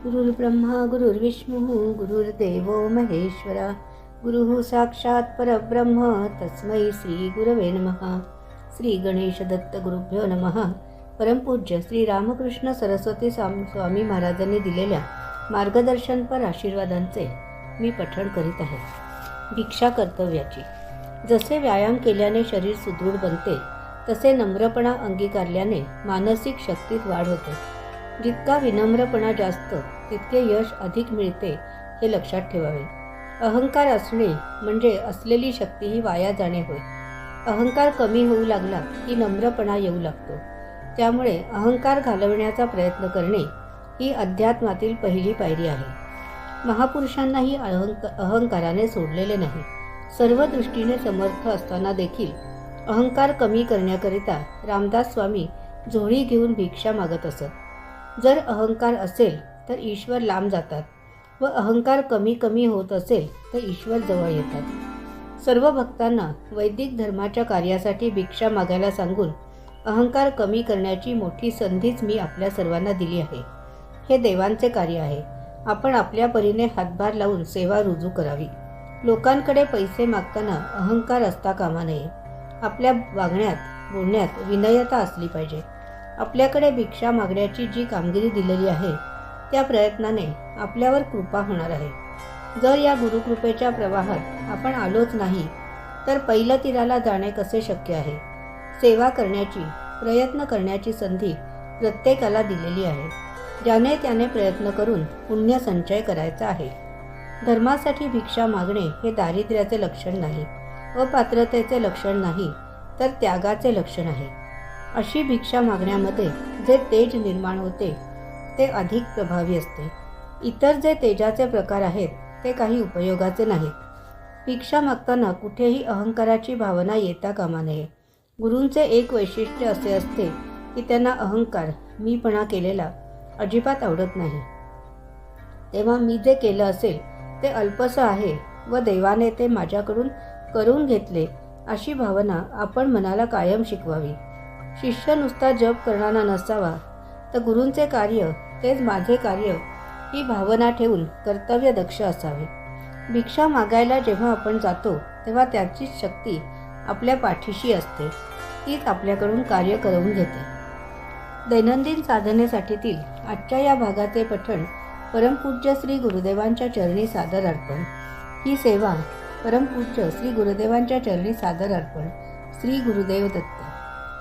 गुरुर्ब्रह्मा गुरुर्विष्णू गुरुर्देवो महेश्वरा गुरुः साक्षात् परब्रह्म तस्मै श्री गुरवे नमः. श्री गणेश दत्त गुरुभ्यो नमः. परमपूज्य श्री रामकृष्ण सरस्वती स्वामी महाराजांनी दिलेल्या मार्गदर्शनपर आशीर्वादांचे मी पठण करीत आहे. भिक्षा कर्तव्याची. जसे व्यायाम केल्याने शरीर सुदृढ बनते, तसे नम्रपणा अंगीकारल्याने मानसिक शक्तीत वाढ होते. जितका विनम्रपणा जास्त, तितके यश अधिक मिळते, हे लक्षात ठेवावे. अहंकार असणे म्हणजे असलेली शक्तीही वाया जाणे होय. अहंकार कमी होऊ लागला की नम्रपणा येऊ लागतो. त्यामुळे अहंकार घालवण्याचा प्रयत्न करणे ही अध्यात्मातील पहिली पायरी आहे. महापुरुषांनाही अहंकाराने सोडलेले नाही. सर्व दृष्टीने समर्थ असताना देखील अहंकार कमी करण्याकरिता रामदास स्वामी झोळी घेऊन भिक्षा मागत असत. जर अहंकार असेल तर ईश्वर लांब जातात व अहंकार कमी कमी होत असेल तर ईश्वर जवळ येतात. सर्व भक्तांना वैदिक धर्माच्या कार्यासाठी भिक्षा मागायला सांगून अहंकार कमी करण्याची मोठी संधीच मी आपल्या सर्वांना दिली आहे. हे देवांचे कार्य आहे. आपण आपल्या परीने हातभार लावून सेवा रुजू करावी. लोकांकडे पैसे मागताना अहंकार असता कामा नये. आपल्या वागण्यात बोलण्यात विनयता असली पाहिजे. आपल्याकडे भिक्षा मागण्याची जी कामगिरी दिलेली आहे, त्या प्रयत्नाने आपल्यावर कृपा होणार आहे. जर या गुरुकृपेच्या प्रवाहात आपण आलोच नाही तर पहिलं तीराला जाणे कसे शक्य आहे. सेवा करण्याची, प्रयत्न करण्याची संधी प्रत्येकाला दिलेली आहे. ज्याने त्याने प्रयत्न करून पुण्य संचय करायचा आहे. धर्मासाठी भिक्षा मागणे हे दारिद्र्याचे लक्षण नाही, अपात्रतेचे लक्षण नाही, तर त्यागाचे लक्षण आहे. अशी भिक्षा मागण्यामध्ये जे तेज निर्माण होते ते अधिक प्रभावी असते. इतर जे तेजाचे प्रकार आहेत ते काही उपयोगाचे नाहीत. भिक्षा मागताना कुठेही अहंकाराची भावना येता कामा नये. गुरूंचे एक वैशिष्ट्य असे असते की त्यांना अहंकार, मीपणा केलेला अजिबात आवडत नाही. तेव्हा मी जे केलं असेल ते अल्पसं आहे व देवाने ते माझ्याकडून करून घेतले, अशी भावना आपण मनाला कायम शिकवावी. शिष्य नुसता जप करणारा नसावा, तर गुरूंचे कार्य तेच माझे कार्य ही भावना ठेवून कर्तव्य दक्ष असावे. भिक्षा मागायला जेव्हा आपण जातो तेव्हा त्याचीच शक्ती आपल्या पाठीशी असते. तीच आपल्याकडून कार्य करवून घेते. दैनंदिन साधनेसाठीतील आजच्या या भागाचे पठण परमपूज्य श्री गुरुदेवांच्या चरणी सादर अर्पण. ही सेवा परमपूज्य श्री गुरुदेवांच्या चरणी सादर अर्पण. श्री गुरुदेव दत्त.